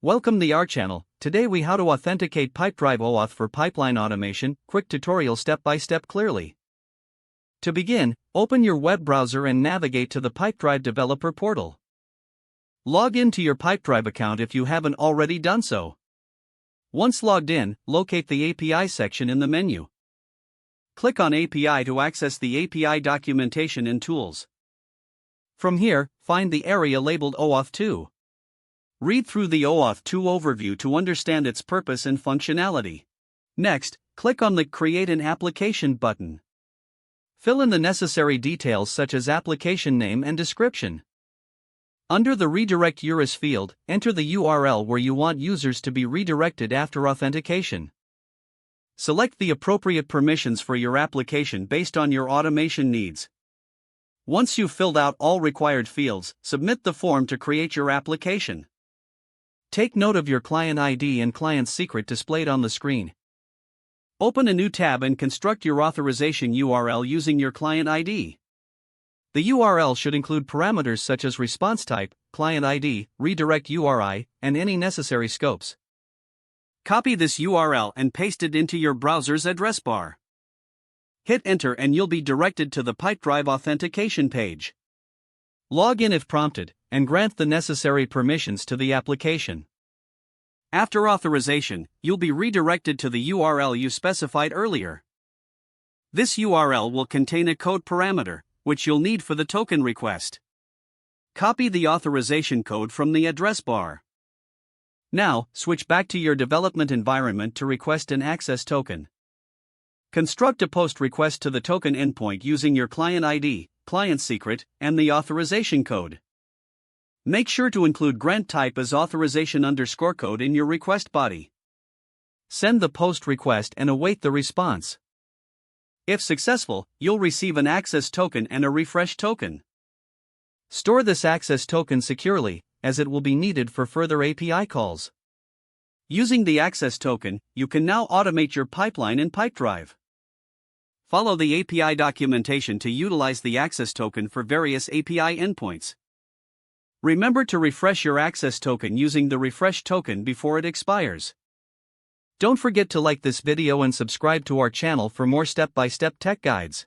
Welcome to our channel. Today we how to authenticate Pipedrive OAuth for pipeline automation. Quick tutorial step by step clearly. To begin, open your web browser and navigate to the Pipedrive developer portal. Log in to your Pipedrive account if you haven't already done so. Once logged in, locate the API section in the menu. Click on API to access the API documentation and tools. From here, find the area labeled OAuth 2. Read through the OAuth 2 overview to understand its purpose and functionality. Next, click on the Create an Application button. Fill in the necessary details such as application name and description. Under the Redirect URIs field, enter the URL where you want users to be redirected after authentication. Select the appropriate permissions for your application based on your automation needs. Once you've filled out all required fields, submit the form to create your application. Take note of your client ID and client secret displayed on the screen. Open a new tab and construct your authorization URL using your client ID. The URL should include parameters such as response type, client ID, redirect URI, and any necessary scopes. Copy this URL and paste it into your browser's address bar. Hit enter and you'll be directed to the Pipedrive authentication page. Log in if prompted, and grant the necessary permissions to the application. After authorization, you'll be redirected to the URL you specified earlier. This URL will contain a code parameter, which you'll need for the token request. Copy the authorization code from the address bar. Now, switch back to your development environment to request an access token. Construct a POST request to the token endpoint using your client ID, client secret, and the authorization code. Make sure to include grant type as authorization_code in your request body. Send the POST request and await the response. If successful, you'll receive an access token and a refresh token. Store this access token securely, as it will be needed for further API calls. Using the access token, you can now automate your pipeline in Pipedrive. Follow the API documentation to utilize the access token for various API endpoints. Remember to refresh your access token using the refresh token before it expires. Don't forget to like this video and subscribe to our channel for more step-by-step tech guides.